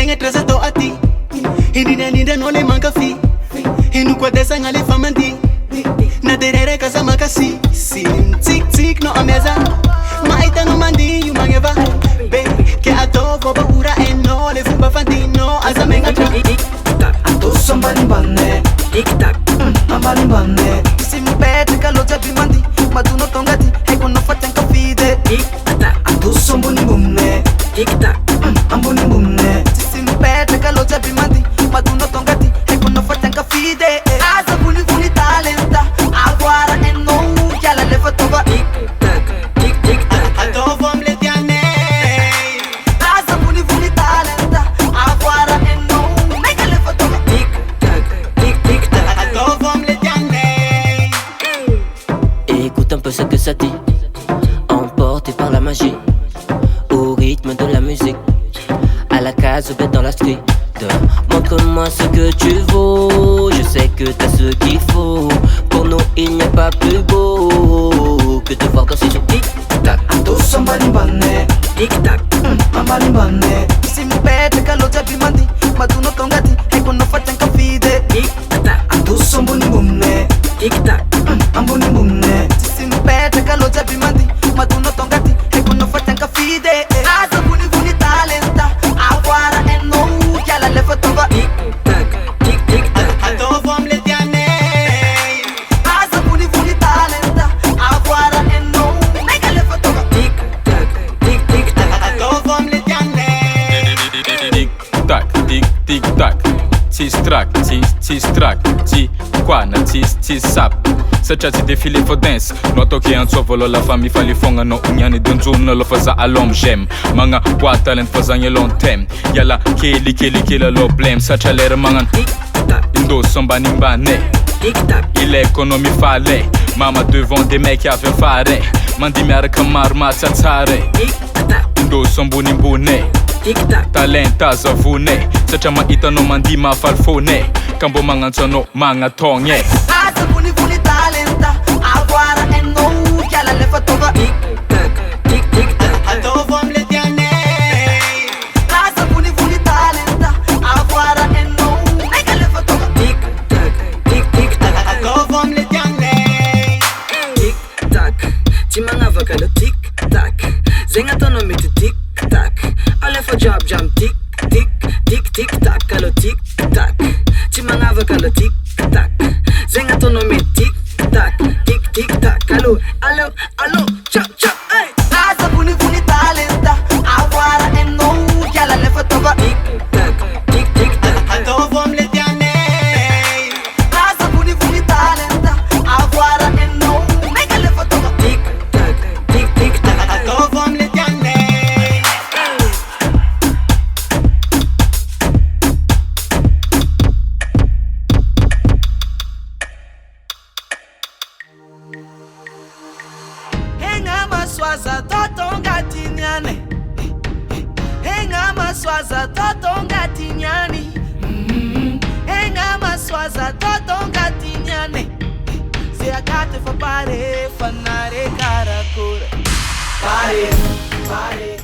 Henga traza to ati Hindina no le manca fi Hinu kwa desa ngale famandi Na derere kasa makasi Sim tik tik no ameza Maita no mandi yu mangeva Baby ke ato boba ura eno Le fuba fantino Asa menga tra Ato somebody banne Tic tac Ambali banne Si mi pete kalota bimandi Maduno tongati Heko no fatanka fide Tic tac Ato somboni bumne Tic tac Amboni bumne Si mi pete kalota bimandi Maduno tongati Heko no fatanka fide Asa buni buni talenta Agora e non Chiala le fatova Tic tac Tic tic tac Ato vom le tiane Asa buni buni talenta Agora e non Mega le fatova Tic tac Tic tic tac Ato vom le tiane Écoute un peu ce que ça dit, emporté par la magie, au rythme de la musique, à la case bête dans la street. Montre-moi ce que tu vaux, je sais que t'as ce qu'il faut. Pour nous il n'y a pas plus beau que de voir danser sur tic-tac. Ato somebody banne Tic-tac Ambali banne Si mi pete kalota bimandi Maduno tongati Heko no fatanka fide Tic-tac Ato somboni bumne Tic-tac Amboni bumne Si mi pete kalota bimandi Maduno tongati Heko no fatanka fide Asa buni buni talenta Agora e non Chiala le fatova Tic-tac Tic tic tac Ato vom le tiane Asa buni buni talenta Agora e non Mega le fatova Tic-tac Tic tic tac Ato vom le tiane Tic tac, tis track, tis track, ti quana, tis sap. Satria tsy de file for dance Noto ke antsovolo la fa mifalifonga no unyani donjumna lo fa za alom jem Manga wa talent fa zanye long tem Yala keli lo blame Satria lera mangan Indo sombani mbane Il ekonomi fale Mama devant des mecs qui avaient fare Mandi miaraka marma tsatsare Indo somboni mbune Talenta zavune Satria mahita no mandi mafalfone Kambo mangantsano magnatonye Asa buni buni talenta Agora e non Chiala le fatova Tic-tac, tic-tac Ato vom le tiane Asa buni buni talenta Agora e non Mega le fatova Tic-tac, tic-tac Ato vom le tiane Tic-tac Ti mangavaka lo tic-tac Zenga tono miti tic-tac Ale fa job jam tic-tic Tic-tic-tac Alo tic-tac Ti mangavaka lo tic-tac Zenga tono miti tic-tac Tic-tic-tac Alo, chop, chop, hey Asa buni buni talenta Agora e non Chiala le fatova Tic-tac, tic-tic-tac Ato vom le tiane Asa buni buni talenta Agora e non Mega le fatova Tic-tac, tic-tic-tac Ato vom le tiane Henga maswaza totonga tinyane Henga maswaza totonga tinyani Henga maswaza totonga tinyane Se akate fa pare fanare karakura Pare